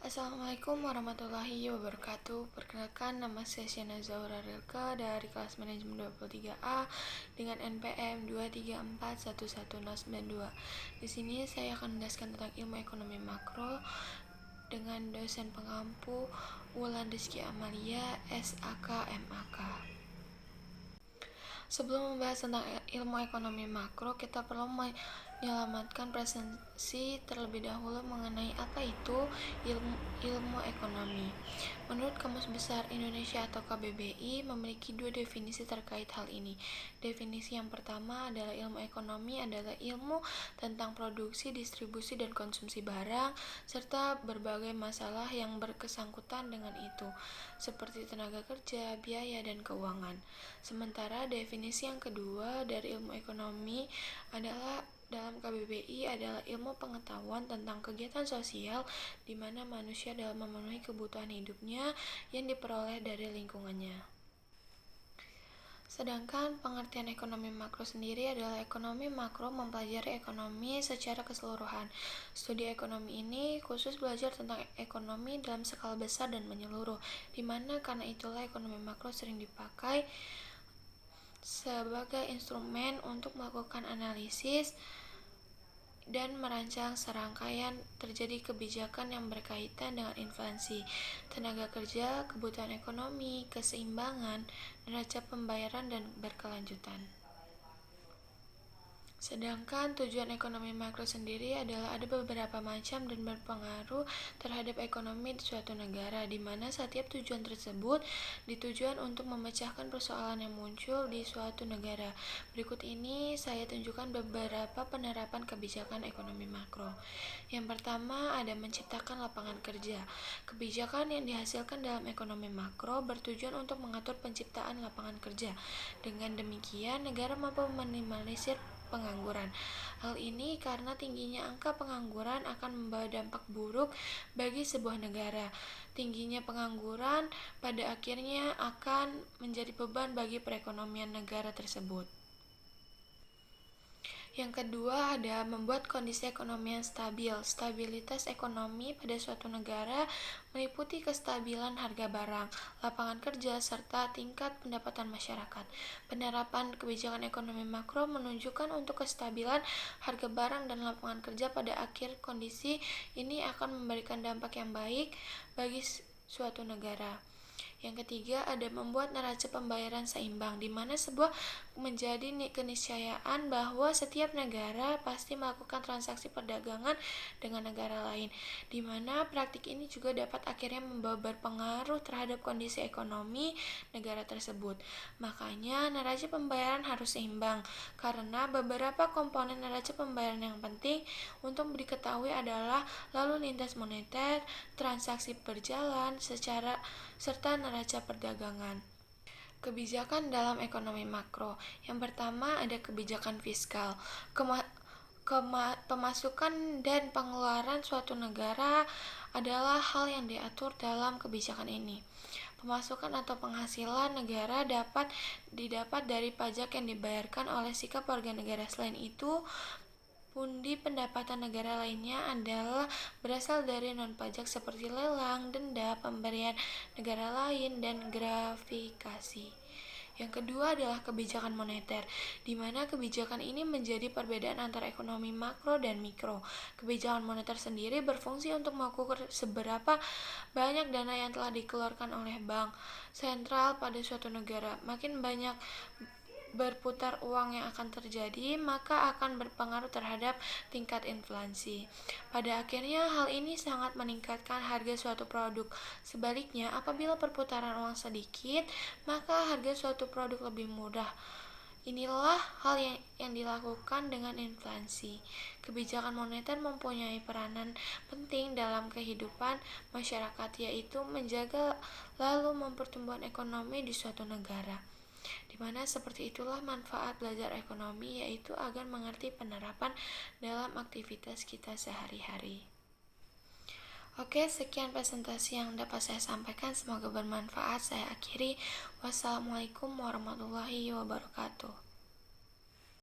Assalamualaikum warahmatullahi wabarakatuh. Perkenalkan, nama saya Syana Zahura Rilka dari kelas manajemen 23A dengan NPM 2341192. Di sini saya akan menjelaskan tentang ilmu ekonomi makro dengan dosen pengampu Wulan Rizky Amalia, SAK, MAK. Sebelum membahas tentang ilmu ekonomi makro, kita perlu menyelamatkan presensi terlebih dahulu mengenai apa itu ilmu ekonomi. Menurut Kamus Besar Indonesia atau KBBI memiliki dua definisi terkait hal ini. Definisi yang pertama adalah ilmu ekonomi adalah ilmu tentang produksi, distribusi, dan konsumsi barang, serta berbagai masalah yang berkesangkutan dengan itu, seperti tenaga kerja, biaya, dan keuangan. Sementara definisi yang kedua dari ilmu ekonomi adalah dalam KBBI adalah ilmu pengetahuan tentang kegiatan sosial di mana manusia dalam memenuhi kebutuhan hidupnya yang diperoleh dari lingkungannya. Sedangkan pengertian ekonomi makro sendiri adalah ekonomi makro mempelajari ekonomi secara keseluruhan. Studi ekonomi ini khusus belajar tentang ekonomi dalam skala besar dan menyeluruh, di mana karena itulah ekonomi makro sering dipakai sebagai instrumen untuk melakukan analisis dan merancang serangkaian terjadi kebijakan yang berkaitan dengan inflasi, tenaga kerja, kebutuhan ekonomi, keseimbangan, neraca pembayaran, dan berkelanjutan. Sedangkan tujuan ekonomi makro sendiri adalah ada beberapa macam dan berpengaruh terhadap ekonomi di suatu negara, di mana setiap tujuan tersebut ditujuan untuk memecahkan persoalan yang muncul di suatu negara. Berikut ini saya tunjukkan beberapa penerapan kebijakan ekonomi makro. Yang pertama ada menciptakan lapangan kerja. Kebijakan yang dihasilkan dalam ekonomi makro bertujuan untuk mengatur penciptaan lapangan kerja. Dengan demikian, negara mampu meminimalisir pengangguran. Hal ini karena tingginya angka pengangguran akan membawa dampak buruk bagi sebuah negara. Tingginya pengangguran pada akhirnya akan menjadi beban bagi perekonomian negara tersebut. Yang kedua ada membuat kondisi ekonomi yang stabil. Stabilitas ekonomi pada suatu negara meliputi kestabilan harga barang, lapangan kerja, serta tingkat pendapatan masyarakat. Penerapan kebijakan ekonomi makro menunjukkan untuk kestabilan harga barang dan lapangan kerja pada akhir kondisi ini akan memberikan dampak yang baik bagi suatu negara. Yang ketiga ada membuat neraca pembayaran seimbang, di mana sebuah menjadi keniscayaan bahwa setiap negara pasti melakukan transaksi perdagangan dengan negara lain, di mana praktik ini juga dapat akhirnya membawa berpengaruh terhadap kondisi ekonomi negara tersebut. Makanya neraca pembayaran harus seimbang, karena beberapa komponen neraca pembayaran yang penting untuk diketahui adalah lalu lintas moneter, transaksi berjalan serta neraca perdagangan. Kebijakan dalam ekonomi makro. Yang pertama ada kebijakan fiskal. Pemasukan dan pengeluaran suatu negara adalah hal yang diatur dalam kebijakan ini. Pemasukan atau penghasilan negara dapat didapat dari pajak yang dibayarkan oleh sikap warga negara. Selain itu, pundi pendapatan negara lainnya adalah berasal dari non-pajak seperti lelang, denda, pemberian negara lain, dan gratifikasi. Yang kedua adalah kebijakan moneter, di mana kebijakan ini menjadi perbedaan antara ekonomi makro dan mikro. Kebijakan moneter sendiri berfungsi untuk mengukur seberapa banyak dana yang telah dikeluarkan oleh bank sentral pada suatu negara. Makin banyak berputar uang yang akan terjadi, maka akan berpengaruh terhadap tingkat inflasi. Pada akhirnya, hal ini sangat meningkatkan harga suatu produk. Sebaliknya, apabila perputaran uang sedikit, maka harga suatu produk lebih murah. Inilah hal yang dilakukan dengan inflasi. Kebijakan moneter mempunyai peranan penting dalam kehidupan masyarakat, yaitu menjaga lalu mempertumbuhan ekonomi di suatu negara. Dimana seperti itulah manfaat belajar ekonomi, yaitu agar mengerti penerapan dalam aktivitas kita sehari-hari. Oke, sekian presentasi yang dapat saya sampaikan, semoga bermanfaat. Saya akhiri. Wassalamualaikum warahmatullahi wabarakatuh.